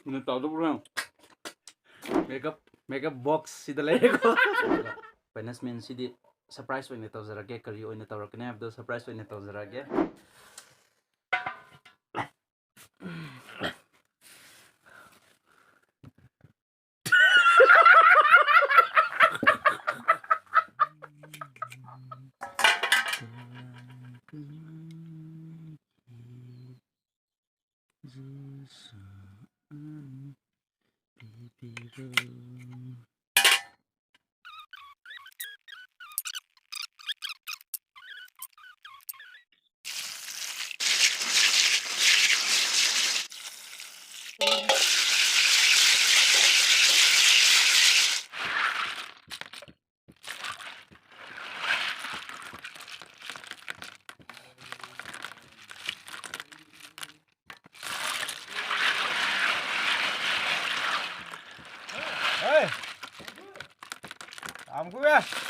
Ino tawdo bro. Makeup box sida layko. Finance sidi surprise oina tawzarage kari oina tawrakne habdo surprise oina tawzarage. Hey, làm cái gì?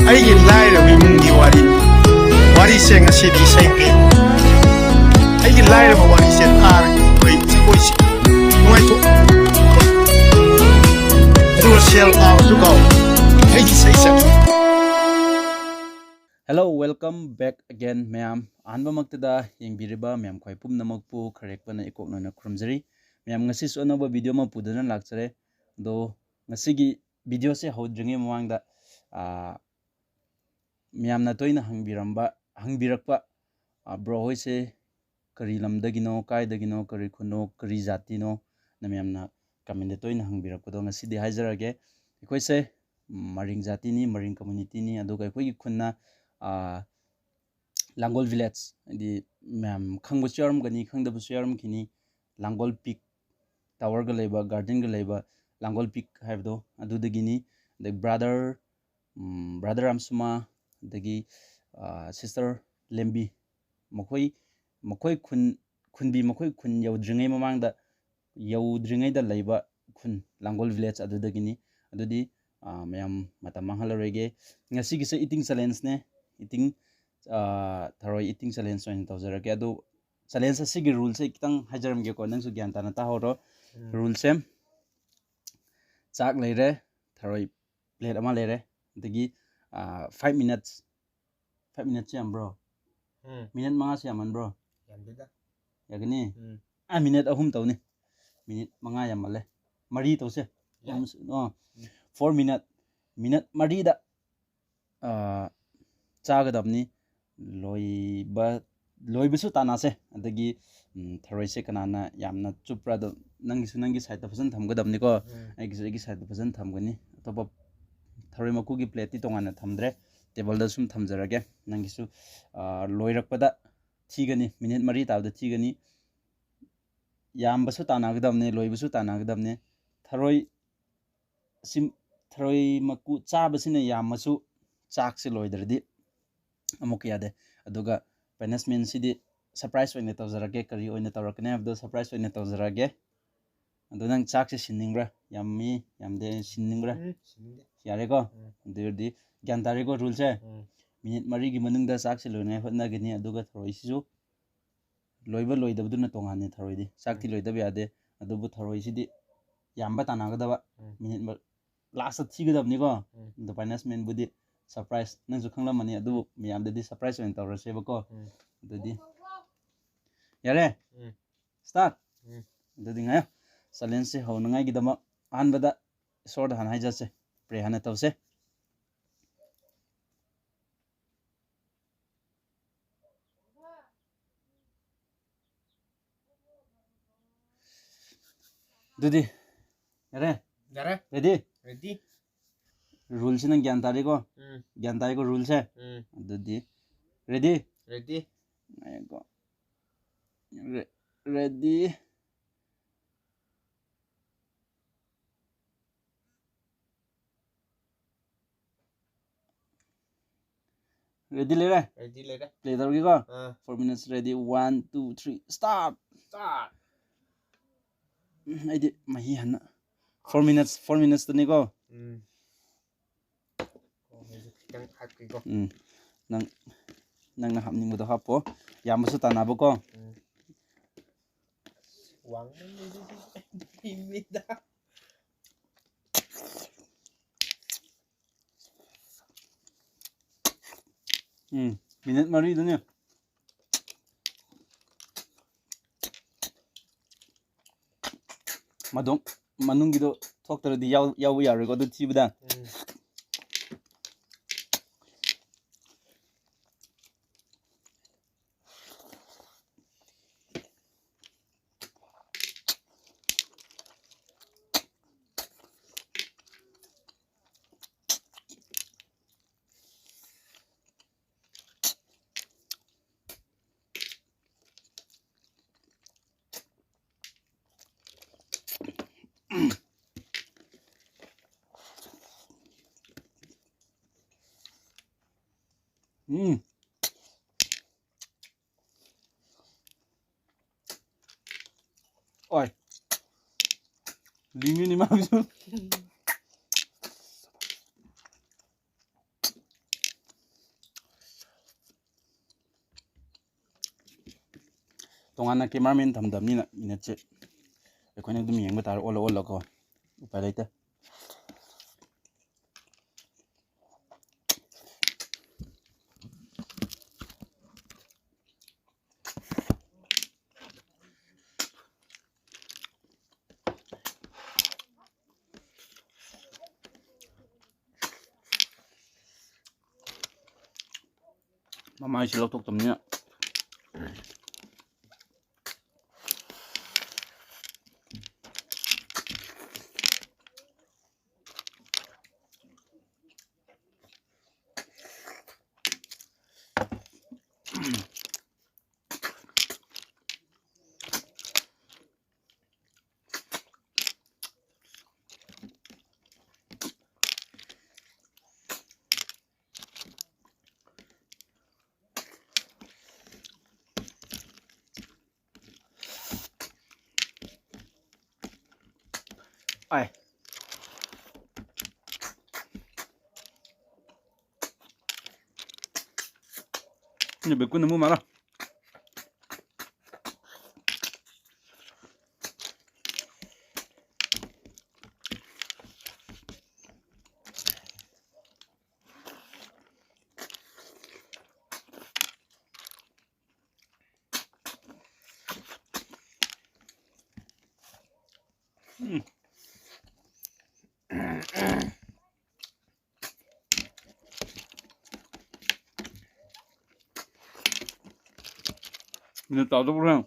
ꯑꯩꯒꯤ ꯂꯥꯏꯔꯕ ꯏꯃꯨꯡꯒꯤ ꯋꯥꯔꯤꯁꯦ ꯉꯁꯤꯗꯤ ꯏꯁꯩ ꯑꯩꯒꯤ ꯂꯥꯏꯔꯕ ꯋꯥꯔꯤꯁꯦ ꯇꯥꯔꯒ ꯑꯩꯈꯣꯏ ꯖꯒꯣꯏꯁꯤ ꯅꯨꯡꯉꯥꯏꯊꯣꯛ ꯑꯗꯨꯒ ꯁꯦꯜ ꯇꯥꯕꯁꯨ ꯀꯥꯎ ꯑꯩꯒꯤ ꯏꯁꯩ ꯁꯛ Hello, welcome back again ma'am. Anbamaktada yengbiriba ma'am khoi pumnamakpu kharekpana ikoknona khurumjari. Ma'am ngasi su anaba video ma pudana lakchare. Do ngasigi video se hodringi mamangda ma'am na toina hangbirakpa bro hoise kari lamdagino kaidagino kari khuno kari zatino na ma'am na comment toina hangbirakpado ngasidi haijarage. Ikoise maring zatini maring community ni aduga ikoi khunna Langol village di ma'am khangbu charam gani khangdabu charam kini Langol peak tower ga leba garden ga leba Langol peak haibdo adudagini the brother Amsuma dagi sister Lembi makhoi khun yaudringai mamangda yaudringai da leba khun Langol village adudagini adudi ma'am matam manghalarege ngasi gise eating challenge ne eating tharoi eating challenge oin tawjarage adu challenge asigi rule se kitang hajaramge ko nangsu gyan tana ta horo rule sem chak leire tharoi plate ama leire dagi 5 minutes yam bro minute manga se yaman bro yagni minute ahum tawni minute manga yamale mari tawse 4 minute mari da chagadabni loibasu tanase adagi tharoise kanana yamna chupra do nangi side fasan thamgadabni ko aigi side fasan thamgani topa tharoi maku gi plate ti tongana thamdre table da sum thamjarage nangisu loirakpada thigani minute mari tabda thigani yambasu tanagadabne loibasu tanagadabne tharoi maku chabasina yamasu chakse loidradi amuk yade aduga punishment sidi surprise oina tawjarage kari oina tawrakne habdo surprise oina tawjarage adu nang chakse sinningra yammi yamde sinningra yare ko dirdi gyan tare ko rule se minute mari gi manungda chakse loina hotnagani aduga tharoi sisu loiba loidabduna tongane tharoi di chakti loidab yade adubu tharoi sidi yamba tanagadaba minute last thigadabni ko the punishment budi surprise nangsu khanglamani adu miyamdadi surprise oin tawrasebako adudi yare start adudi ngayo challenge se honangai gidama anbada sword han haijase pre hana tawse ꯑꯗꯨꯗꯤ ꯌꯥꯔꯦ ꯌꯥꯔꯦ ready ready ꯔꯨꯜꯁꯤ ꯅꯪ ꯒ꯭ꯌꯥꯟ ꯇꯥꯔꯦꯀꯣ ꯒ꯭ꯌꯥꯟ ꯇꯥꯏꯀꯣ ꯔꯨꯜꯁꯦ ꯑꯗꯨꯗꯤ ready ready ꯉꯥꯏꯌꯣꯀꯣ ready ready ꯂꯩꯔꯦ ꯔꯦꯗꯤ ꯂꯩꯔꯦ play ꯇꯧꯔꯒꯦꯀꯣ 4 start minutes ready 1 2 3 start ꯑꯩꯗꯤ ꯃꯍꯤ ꯍꯟꯅ 4 minutes ꯇꯅꯤꯀꯣ खितंग हाकꯤꯀꯣ ꯅꯪꯅ ꯍꯥꯞꯅꯤꯡꯕꯗꯣ ꯍꯥꯞꯄꯣ ꯌꯥꯝꯕꯁꯨ ꯇꯥꯟꯅꯕꯀꯣ वांगमꯤꯗ minute 4 ꯃꯅꯨꯡꯒꯤꯗꯣ ꯊꯣꯛꯇ꯭ꯔꯗꯤ ꯌꯥꯎꯕ ꯌꯥꯔꯣꯏꯀꯣ ꯑꯗꯨ ꯊꯤꯕꯗ oi 링윤이 마음이 동안나 cameraman 담담니나 미네체 ꯑꯩꯈꯣꯏꯅ ꯑꯗꯨꯝ ꯌꯦꯡꯕ ꯇꯥꯔꯦ ꯑꯣꯜꯂ ꯑꯣꯜꯂꯀꯣ ꯎꯄꯥꯏ ꯂꯩꯇꯦ ꯃꯃꯥꯏꯁꯤ ꯂꯧꯊꯣꯛꯇꯕꯅꯤꯅ ai 이제 몇 군 너무 많아 minute 따더구나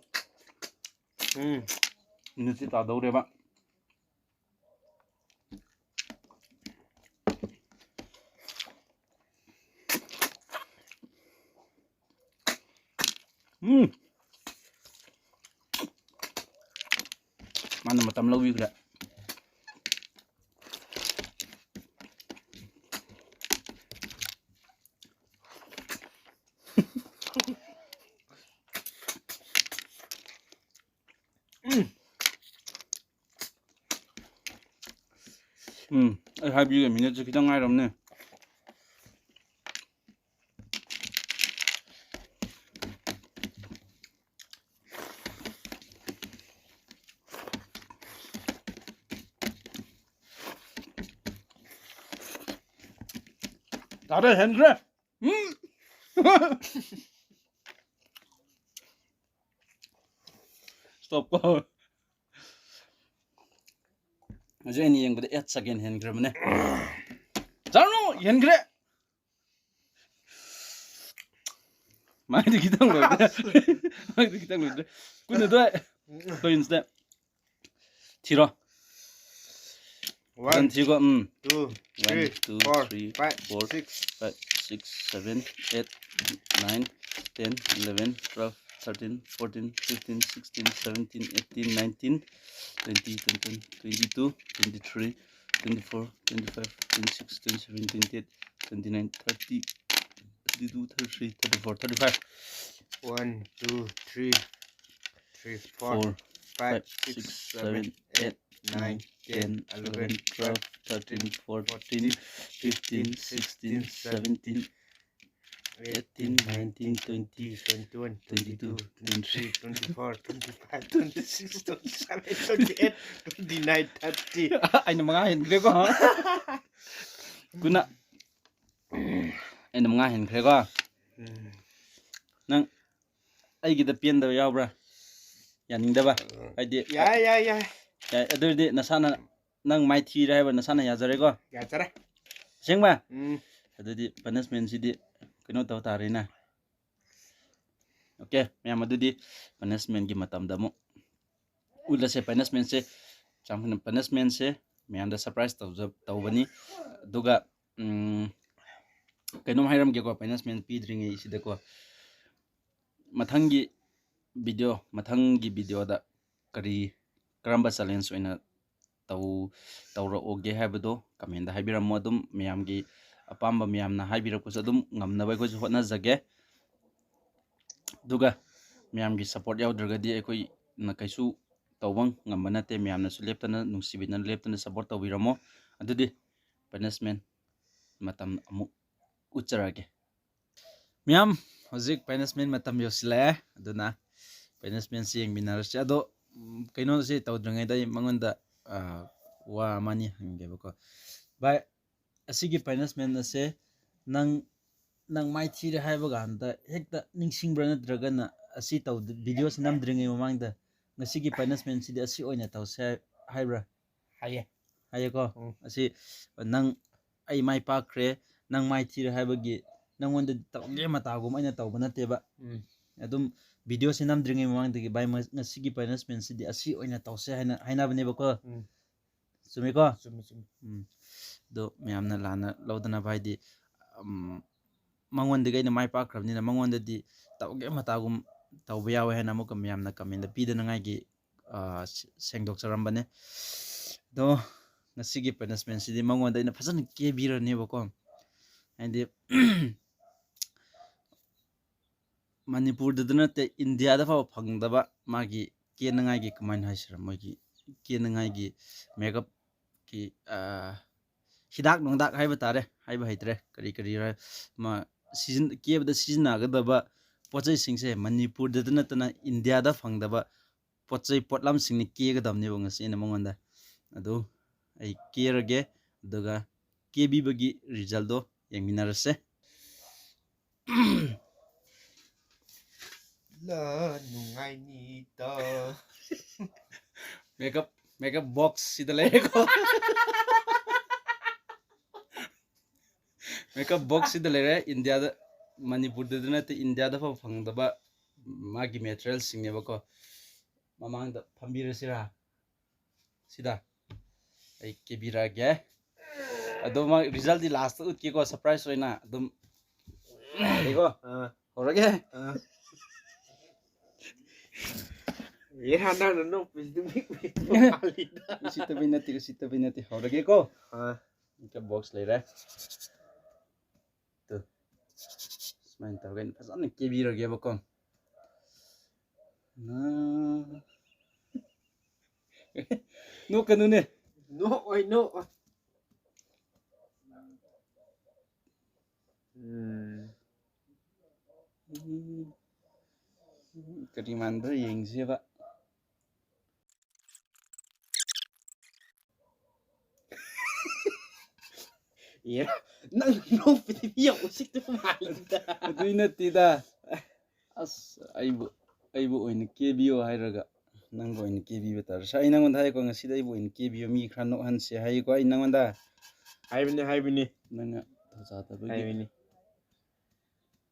minute 따더구래봐 mana matam lâu kìa hai bia minute chỉ đang ngay rồi nè 다들 핸드래 stop go aje ni yang bade 8 second hand gram ne jano yen gre mai di kitang lo mai di kitang lo kunde do to instead tiro 1, Thigo 2, 3, 1 2 4, 3 5, 4 6. 5 6 7 8 9 10 11 12 13 14 15 16 17 18 19 20 21 22 23 24 25 26 27 28 29 30 32 33 34 35 1, 2, 3, 4, 4 5, 6 6, 7 7, 8 8, 9, 10, 11 11, 12 12, 13 14, 14 15 16 17 18 19 20 21, 22 22, 23, 24, 25, 26, 27, 28, 29, 30. Anh mga henkhre ko ha. Kuna anh mga henkhre ko. Nang ꯑꯩꯒꯤꯗ ꯄꯦꯟꯗꯕ ꯌꯥꯎꯕ꯭ꯔꯥ ꯌꯥꯅꯤꯡꯗꯕ ꯍꯥꯏꯗꯤ ꯌꯥꯏ ꯌꯥꯏ ꯑꯗꯨꯗꯤ ꯅꯁꯥꯅ ꯅꯪ ꯃꯥꯏꯊꯤꯔꯦ ꯍꯥꯏꯕ ꯅꯁꯥꯅ ꯌꯥꯖꯔꯦꯀꯣ ꯌꯥꯖꯔꯦ ꯑꯁꯦꯡꯕ ꯑꯗꯨꯗꯤ ꯄꯅꯤꯁꯃꯦꯟꯁꯤꯗꯤ ꯀꯩꯅꯣ ꯇꯧ ꯇꯥꯔꯦꯅ ꯑꯣꯀꯦ ꯃꯌꯥꯝ ꯑꯗꯨꯗꯤ ꯄꯅꯤꯁꯃꯦꯟꯒꯤ ꯃꯇꯝꯗ ꯑꯃꯨꯛ ꯎꯠꯂꯁꯦ ꯄꯅꯤꯁꯃꯦꯟꯁꯦ ꯃꯌꯥꯝꯗ ꯁꯔꯄ꯭ꯔꯥꯏꯖ ꯇꯧꯕꯅꯤ ꯑꯗꯨꯒ ꯀꯩꯅꯣꯝ ꯍꯥꯏꯔꯝꯒꯦꯀꯣ ꯄꯅꯤꯁꯃꯦꯟ ꯄꯤꯗ꯭ꯔꯤꯉꯩꯁꯤꯗꯀꯣ ꯃꯊꯪꯒꯤ ꯚꯤꯗꯤꯑꯣꯗ ꯀꯔꯝꯕ ꯆꯦꯂꯦꯟꯖ ꯑꯣꯏꯅ ꯇꯧꯔꯛꯑꯣꯒꯦ ꯍꯥꯏꯕꯗꯣ ꯀꯃꯦꯟꯗ ꯍꯥꯏꯕꯤꯔꯝꯃꯣ ꯑꯗꯨꯝ ꯃꯌꯥꯝꯒꯤ ꯑꯄꯥꯝꯕ ꯃꯌꯥꯝꯅ ꯍꯥꯏꯕꯤꯔꯛꯄꯁꯨ ꯑꯗꯨꯝ ꯉꯝꯅꯕ ꯑꯩꯈꯣꯏꯁꯨ ꯍꯣꯠꯅꯖꯒꯦ ꯑꯗꯨꯒ ꯃꯌꯥꯝꯒꯤ ꯁꯞꯄꯣꯔꯠ ꯌꯥꯎꯗ꯭ꯔꯒꯗꯤ ꯑꯩꯈꯣꯏꯅ ꯀꯩꯁꯨ ꯇꯧꯕ ꯉꯝꯕ ꯅꯠꯇꯦ ꯃꯌꯥꯝꯅꯁꯨ ꯂꯦꯞꯇꯅ ꯅꯨꯡꯁꯤꯕꯤꯗꯅ ꯂꯦꯞꯇꯅ ꯁꯞꯄꯣꯔꯠ ꯇꯧꯕꯤꯔꯝꯃꯣ ꯑꯗꯨꯗꯤ ꯄꯅꯤꯁꯃꯦꯟ ꯃꯇꯝ ꯑꯃꯨꯛ ꯎꯠꯆꯔꯛꯑꯒꯦ ꯃꯌꯥꯝ ꯍꯧꯖꯤꯛ ꯄꯅꯤꯁꯃꯦꯟ ꯃꯇꯝ ꯌꯧꯁꯤꯜꯂꯛꯑꯦ ꯑꯗꯨꯅ ꯄꯅꯤꯁꯃꯦꯟꯁꯤ ꯌꯦꯡꯃꯤꯟꯅꯔꯁꯤ ꯑꯗꯣ ꯀꯩꯅꯣꯁꯤ ꯇꯧꯗ꯭ꯔꯤꯉꯩꯗ ꯑꯩ ꯃꯉꯣꯟꯗ ꯋꯥ ꯑꯃꯅꯤ ꯍꯪꯒꯦꯕꯀꯣ ꯚꯥꯏ ꯑꯁꯤꯒꯤ ꯄꯅꯤꯁꯃꯦꯟ ꯑꯁꯦ ꯅꯪ ꯃꯥꯏꯊꯤꯔꯦ ꯍꯥꯏꯕ ꯀꯥꯟꯗ ꯍꯦꯛꯇ ꯅꯤꯡꯁꯤꯡꯕ꯭ꯔꯥ ꯅꯠꯇ꯭ꯔꯒꯅ ꯑꯁꯤ ꯚꯤꯗꯤꯑꯣꯁꯤ ꯅꯝꯗ꯭ꯔꯤꯉꯩ ꯃꯃꯥꯡꯗ ꯉꯁꯤꯒꯤ ꯄꯅꯤꯁꯃꯦꯟꯁꯤꯗꯤ ꯑꯁꯤ ꯑꯣꯏꯅ ꯇꯧꯁꯦ ꯍꯥꯏꯕ꯭ꯔꯥ ꯍꯥꯏꯌꯦꯀꯣ ꯑꯁꯤ ꯅꯪ ꯑꯩ ꯃꯥꯏ ꯄꯥꯛꯈ꯭ꯔꯦ ꯅꯪ ꯃꯥꯏꯊꯤꯔꯦ ꯍꯥꯏꯕꯒꯤ ꯅꯪꯉꯣꯟꯗ ꯇꯧꯒꯦ ꯃꯇꯥꯒꯨꯝ ꯑꯩꯅ ꯇꯧꯕ ꯅꯠꯇꯦꯕ ꯑꯗꯨꯝ ꯚꯤꯗꯤꯑꯣꯁꯤ ꯅꯝꯗ꯭ꯔꯤꯉꯩ ꯃꯃꯥꯡꯗꯒꯤ ꯚꯥꯏ ꯉꯁꯤꯒꯤ ꯄꯅꯤꯁꯃꯦꯟꯁꯤꯗꯤ ꯑꯁꯤ ꯑꯣꯏꯅ ꯇꯧꯁꯦ ꯍꯥꯏꯅ ꯍꯥꯏꯅꯕꯅꯦꯕꯀꯣ ꯆꯨꯝꯃꯦꯀꯣ ꯑꯗꯣ ꯃꯌꯥꯝꯅ ꯂꯥꯟꯅ ꯂꯧꯗꯅꯕ ꯍꯥꯏꯗꯤ ꯃꯉꯣꯟꯗꯒꯤ ꯑꯩꯅ ꯃꯥꯏ ꯄꯥꯛꯈ꯭ꯔꯕꯅꯤꯅ ꯃꯉꯣꯟꯗꯗꯤ ꯇꯧꯒꯦ ꯃꯇꯥꯒꯨꯝ ꯇꯧꯕ ꯌꯥꯎꯋꯦ ꯍꯥꯏꯅ ꯑꯃꯨꯛꯀ ꯃꯌꯥꯝꯅ ꯀꯃꯦꯟꯗ ꯄꯤꯗꯅꯉꯥꯏꯒꯤ ꯁꯦꯡꯗꯣꯛꯆꯔꯝꯕꯅꯦ ꯑꯗꯣ ꯉꯁꯤꯒꯤ ꯄꯅꯤꯁꯃꯦꯟꯁꯤꯗꯤ ꯃꯉꯣꯟꯗ ꯑꯩꯅ ꯐꯖꯅ ꯀꯦꯕꯤꯔꯅꯦꯕꯀꯣ ꯍꯥꯏꯗꯤ ꯃꯅꯤꯄꯨꯔꯗꯗ ꯅꯠꯇꯦ ꯏꯟꯗꯤꯌꯥꯗ ꯐꯥꯎꯕ ꯐꯪꯗꯕ ꯃꯥꯒꯤ ꯀꯦꯅꯉꯥꯏꯒꯤ ꯀꯃꯥꯏꯅ ꯍꯥꯏꯁꯤꯔꯥ ꯃꯣꯏꯒꯤ ꯀꯦꯅꯉꯥꯏꯒꯤ ꯃꯦꯀꯞꯀꯤ ꯍꯤꯗꯥꯛ ꯅꯨꯡꯗꯥꯛ ꯍꯥꯏꯕ ꯇꯥꯔꯦ ꯍꯥꯏꯕ ꯍꯩꯇ꯭ꯔꯦ ꯀꯔꯤꯔ ꯀꯦꯕꯗ ꯁꯤꯖꯤꯟꯅꯒꯗꯕ ꯄꯣꯠ ꯆꯩꯁꯤꯡꯁꯦ ꯃꯅꯤꯄꯨꯔꯗꯇ ꯅꯠꯇꯅ ꯏꯟꯗꯤꯌꯥꯗ ꯐꯪꯗꯕ ꯄꯣꯠꯂꯝꯁꯤꯡꯅ ꯀꯦꯒꯗꯕꯅꯦꯕ ꯉꯁꯤ ꯑꯩꯅ ꯃꯉꯣꯟꯗ ꯑꯗꯨ ꯑꯩ ꯀꯦꯔꯒꯦ ꯑꯗꯨꯒ ꯀꯦꯕꯤꯕꯒꯤ ꯔꯤꯖꯜꯗꯣ ꯌꯦꯡꯃꯤꯟꯅꯔꯁꯦ ꯅꯨꯡꯉꯥꯏꯅꯤꯗ ꯃꯦꯀꯞ ꯕꯣꯛꯁ ꯁꯤꯗ ꯂꯩꯔꯦꯀꯣ ꯃꯦꯀꯞ ꯕꯣꯛꯁ ꯁꯤꯗ ꯂꯩꯔꯦ ꯏꯟꯗꯤꯌꯥꯗ ꯃꯅꯤꯄꯨꯔꯗꯗ ꯅꯠꯇꯦ ꯏꯟꯗꯤꯌꯥꯗ ꯐꯥꯎ ꯐꯪꯗꯕ ꯃꯥꯒꯤ ꯃꯦꯇꯔꯤꯌꯦꯜꯁꯤꯡꯅꯦꯕꯀꯣ ꯃꯃꯥꯡꯗ ꯊꯝꯕꯤꯔꯁꯤꯔꯥ ꯁꯤꯗ ꯑꯩ ꯀꯦꯕꯤꯔꯛꯑꯒꯦ ꯑꯗꯣ ꯃꯥ ꯔꯤꯖꯜꯗꯤ ꯂꯥꯁꯇ ꯎꯠꯀꯦꯀꯣ ꯁꯔꯄ꯭ꯔꯥꯏꯖ ꯑꯣꯏꯅ ꯑꯗꯨꯝ ꯍꯧꯔꯒꯦꯀꯣ ꯍꯧꯔꯒꯦ ꯎꯁꯤꯠꯇꯕꯩ ꯅꯠꯇꯦ ꯍꯧꯔꯒꯦꯀꯣ ꯃꯦꯀꯞ ꯕꯣꯛꯁ ꯂꯩꯔꯦ ꯁꯨꯃꯥꯏꯅ ꯇꯧꯔꯒ ꯑꯩꯅ ꯐꯖꯅ ꯀꯦꯕꯤꯔꯒꯦꯕꯀꯣ ꯅꯣꯛꯀꯅꯨꯅꯦ ꯅꯣꯛꯑꯣꯏ ꯀꯔꯤ ꯃꯥꯟꯕ꯭ꯔꯥ ꯌꯦꯡꯁꯦꯕ ꯅꯪ ꯅꯣꯛꯄꯗꯤ ꯃꯤ ꯌꯥꯝ ꯎꯁꯤꯠꯇꯕ ꯃꯥꯜꯂꯤꯗ ꯑꯗꯨꯏ ꯅꯠꯇꯦꯗ ꯑꯁ ꯑꯩꯕꯨ ꯑꯣꯏꯅ ꯀꯦꯕꯤꯌꯣ ꯍꯥꯏꯔꯒ ꯅꯪꯕꯨ ꯑꯣꯏꯅ ꯀꯦꯕꯤꯕ ꯇꯥꯔꯦ ꯑꯩ ꯅꯪꯉꯣꯟꯗ ꯍꯥꯏꯀꯣ ꯉꯁꯤꯗ ꯑꯩꯕꯨ ꯑꯣꯏꯅ ꯀꯦꯕꯤꯌꯣ ꯃꯤ ꯈꯔ ꯅꯣꯛꯍꯟꯁꯦ ꯍꯥꯏꯀꯣ ꯑꯩ ꯅꯪꯉꯣꯟꯗ ꯍꯥꯏꯕꯅꯤ ꯅꯪꯅ ꯊꯧꯁꯥꯗꯕꯒꯤ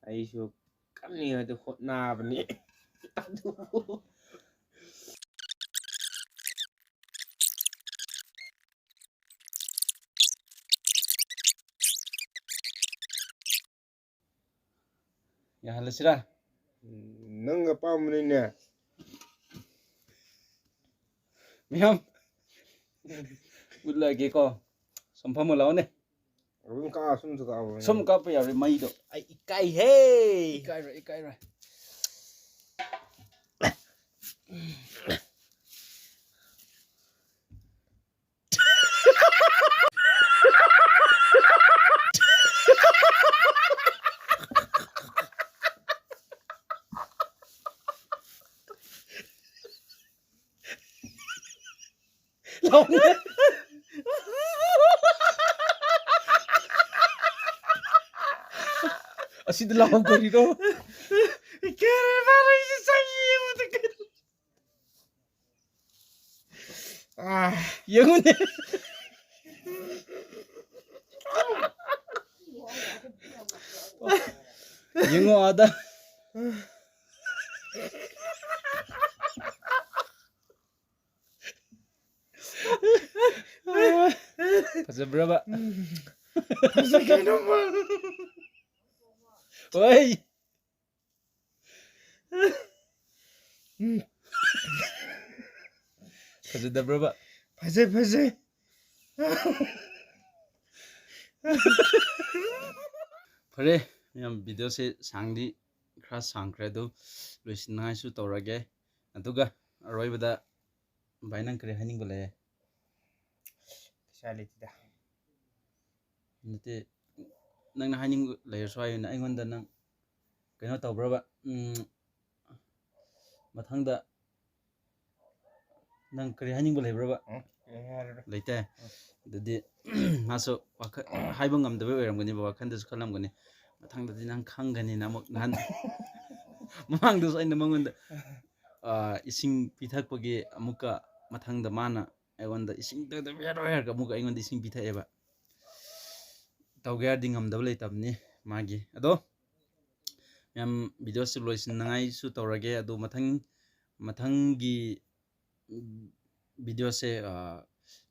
ꯑꯩꯁꯨ ꯀꯟꯅꯤꯡꯉꯥꯏꯗ ꯍꯣꯠꯅꯕꯅꯤ ꯑꯗꯨꯕꯨ ꯌꯥꯍꯜꯂꯁꯤꯔꯥ ꯅꯪ ꯑꯄꯥꯝꯕꯅꯤꯅꯦ ꯃꯌꯥꯝ ꯎꯠꯂꯒꯦꯀꯣ ꯁꯨꯝ ꯐꯝꯃ ꯂꯥꯛꯑꯣꯅꯦ ꯑꯗꯨꯝ ꯁꯨꯝꯁꯨ ꯀꯥꯕ ꯁꯨꯝ ꯀꯥꯞꯄ ꯌꯥꯔꯣꯏ ꯃꯩꯗꯣ ꯑꯩ ꯏꯀꯥꯏꯍꯦ ꯏꯀꯥꯏꯔꯣꯏ ꯂꯥꯛꯑꯣꯅꯦ ꯑꯁꯤꯗ ꯂꯥꯛꯑꯣ ꯀꯔꯤꯅꯣ ꯌꯦꯡꯉꯨꯅꯦ ꯌꯦꯡꯉꯣ ꯑꯥꯗ ꯐꯖꯕ꯭ꯔꯕ ꯍꯣꯏ ꯐꯖꯗꯕ꯭ꯔꯕ ꯐꯖꯩ ꯐꯔꯦ ꯃꯌꯥꯝ ꯚꯤꯗꯤꯑꯣꯁꯦ ꯁꯥꯡꯗꯤ ꯈꯔ ꯁꯥꯡꯈ꯭ꯔꯦ ꯑꯗꯨ ꯂꯣꯏꯁꯤꯟꯅꯤꯡꯉꯥꯏꯁꯨ ꯇꯧꯔꯒꯦ ꯑꯗꯨꯒ ꯑꯔꯣꯏꯕꯗ ꯚꯥꯏ ꯅꯪ ꯀꯔꯤ ꯍꯥꯏꯅꯤꯡꯕ ꯂꯩꯌꯦ ꯄꯩꯁꯥ ꯂꯩꯇꯦꯗ ꯅꯠꯇꯦ ꯅꯪꯅ ꯍꯥꯏꯅꯤꯡꯕ ꯂꯩꯔꯁꯨ ꯍꯥꯏꯌꯨꯅ ꯑꯩꯉꯣꯟꯗ ꯅꯪ ꯀꯩꯅꯣ ꯇꯧꯕ꯭ꯔꯕ ꯃꯊꯪꯗ ꯅꯪ ꯀꯔꯤ ꯍꯥꯏꯅꯤꯡꯕ ꯂꯩꯕ꯭ꯔꯕ ꯂꯩꯇꯦ ꯑꯗꯨꯗꯤ ꯃꯥꯁꯨ ꯋꯥꯈꯜ ꯍꯥꯏꯕ ꯉꯝꯗꯕꯩ ꯑꯣꯏꯔꯝꯒꯅꯦꯕ ꯋꯥꯈꯜꯗꯁꯨ ꯈꯜꯂꯝꯒꯅꯤ ꯃꯊꯪꯗꯗꯤ ꯅꯪ ꯈꯪꯒꯅꯤꯅ ꯑꯃꯨꯛ ꯅꯍꯥꯟ ꯃꯃꯥꯡꯗꯁꯨ ꯑꯩꯅ ꯃꯉꯣꯟꯗ ꯏꯁꯤꯡ ꯄꯤꯊꯛꯄꯒꯤ ꯑꯃꯨꯛꯀ ꯃꯊꯪꯗ ꯃꯥꯅ ꯑꯩꯉꯣꯟꯗ ꯏꯁꯤꯡ ꯊꯛꯇꯕ ꯌꯥꯔꯣꯏ ꯍꯥꯏꯔꯒ ꯑꯃꯨꯛꯀ ꯑꯩꯉꯣꯟꯗ ꯏꯁꯤꯡ ꯄꯤꯊꯛꯑꯦꯕ ꯇꯧꯒꯦ ꯍꯥꯏꯔꯗꯤ ꯉꯝꯗꯕ ꯂꯩꯇꯕꯅꯤ ꯃꯥꯒꯤ ꯑꯗꯣ ꯌꯥꯝ ꯚꯤꯗꯤꯑꯣꯁꯨ ꯂꯣꯏꯁꯤꯟꯅꯉꯥꯏꯁꯨ ꯇꯧꯔꯒꯦ ꯑꯗꯣ ꯃꯊꯪꯒꯤ ꯚꯤꯗꯤꯑꯣꯁꯦ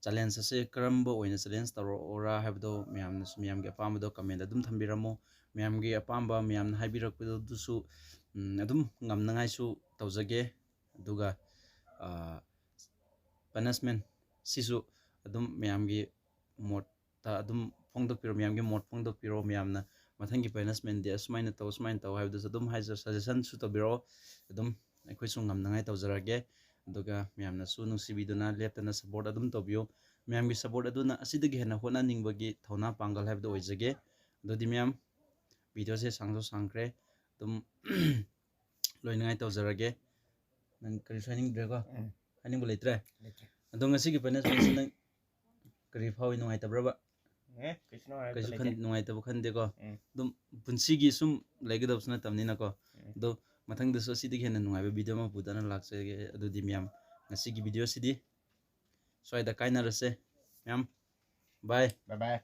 ꯆꯦꯂꯦꯟꯖ ꯑꯁꯦ ꯀꯔꯝꯕ ꯑꯣꯏꯅ ꯆꯦꯂꯦꯟꯖ ꯇꯧꯔꯛꯑꯣꯔꯥ ꯍꯥꯏꯕꯗꯣ ꯃꯌꯥꯝꯅꯁꯨ ꯃꯌꯥꯝꯒꯤ ꯑꯄꯥꯝꯕꯗꯣ ꯀꯃꯦꯟꯗ ꯑꯗꯨꯝ ꯊꯝꯕꯤꯔꯝꯃꯣ ꯃꯌꯥꯝꯒꯤ ꯑꯄꯥꯝꯕ ꯃꯌꯥꯝꯅ ꯍꯥꯏꯕꯤꯔꯛꯄꯗꯨꯁꯨ ꯑꯗꯨꯝ ꯉꯝꯅꯉꯥꯏꯁꯨ ꯇꯧꯖꯒꯦ ꯑꯗꯨꯒ ꯄꯅꯤꯁꯃꯦꯟ ꯁꯤꯁꯨ ꯑꯗꯨꯝ ꯃꯌꯥꯝꯒꯤ ꯃꯣꯠꯇ ꯑꯗꯨꯝ ꯐꯣꯡꯗꯣꯛꯄꯤꯔꯣ ꯃꯌꯥꯝꯒꯤ ꯃꯣꯠ ꯐꯣꯡꯗꯣꯛꯄꯤꯔꯣ ꯃꯌꯥꯝꯅ ꯃꯊꯪꯒꯤ ꯄꯅꯤꯁꯃꯦꯟꯗꯤ ꯑꯁꯨꯃꯥꯏꯅ ꯇꯧ ꯍꯥꯏꯕꯗꯨꯁꯨ ꯑꯗꯨꯝ ꯁꯖꯦꯁꯟꯁꯨ ꯇꯧꯕꯤꯔꯛꯑꯣ ꯑꯗꯨꯝ ꯑꯩꯈꯣꯏꯁꯨ ꯉꯝꯅꯉꯥꯏ ꯇꯧꯖꯔꯒꯦ ꯑꯗꯨꯒ ꯃꯌꯥꯝꯅꯁꯨ ꯅꯨꯡꯁꯤꯕꯤꯗꯨꯅ ꯂꯦꯞꯇꯅ ꯁꯞꯄꯣꯔꯠ ꯑꯗꯨꯝ ꯇꯧꯕꯤꯌꯨ ꯃꯌꯥꯝꯒꯤ ꯁꯞꯄꯣꯔꯠ ꯑꯗꯨꯅ ꯑꯁꯤꯗꯒꯤ ꯍꯦꯟꯅ ꯍꯣꯠꯅꯅꯤꯡꯕꯒꯤ ꯊꯧꯅꯥ ꯄꯥꯡꯒꯜ ꯍꯥꯏꯕꯗꯨ ꯑꯣꯏꯖꯒꯦ ꯑꯗꯨꯗꯤ ꯃꯌꯥꯝ ꯚꯤꯗꯤꯑꯣꯁꯦ ꯁꯥꯡꯁꯨ ꯁꯥꯡꯈ꯭ꯔꯦ ꯑꯗꯨꯝ ꯂꯣꯏꯅꯉꯥꯏ ꯇꯧꯖꯔꯒꯦ ꯅꯪ ꯀꯔꯤꯁꯨ ꯍꯥꯏꯅꯤꯡꯗ꯭ꯔꯦꯀꯣ ꯍꯥꯏꯅꯤꯡꯕ ꯂꯩꯇ꯭ꯔꯦ ꯑꯗꯣ ꯉꯁꯤꯒꯤ ꯄꯅꯤꯁꯃꯦꯟꯁꯤ ꯅꯪ ꯀꯔꯤ ꯐꯥꯎꯏ ꯅꯨꯡꯉꯥꯏꯇꯕ꯭ꯔꯕ ꯀꯩꯁꯨ ꯅꯨꯡꯉꯥꯏꯇꯕ ꯈꯟꯗꯦꯀꯣ ꯑꯗꯨꯝ ꯄꯨꯟꯁꯤꯒꯤ ꯁꯨꯝ ꯂꯩꯒꯗꯕꯁꯨ ꯅꯠꯇꯕꯅꯤꯅꯀꯣ ꯑꯗꯣ ꯃꯊꯪꯗꯁꯨ ꯑꯁꯤꯗꯒꯤ ꯍꯦꯟꯅ ꯅꯨꯡꯉꯥꯏꯕ ꯚꯤꯗꯤꯑꯣ ꯑꯃ ꯄꯨꯗꯅ ꯂꯥꯛꯆꯒꯦ ꯑꯗꯨꯗꯤ ꯃꯌꯥꯝ ꯉꯁꯤꯒꯤ ꯚꯤꯗꯤꯑꯣꯁꯤꯗꯤ ꯁ꯭ꯋꯥꯏꯗ ꯀꯥꯏꯅꯔꯁꯦ ꯃꯌꯥꯝ ꯕꯥꯏ ꯕꯥꯏ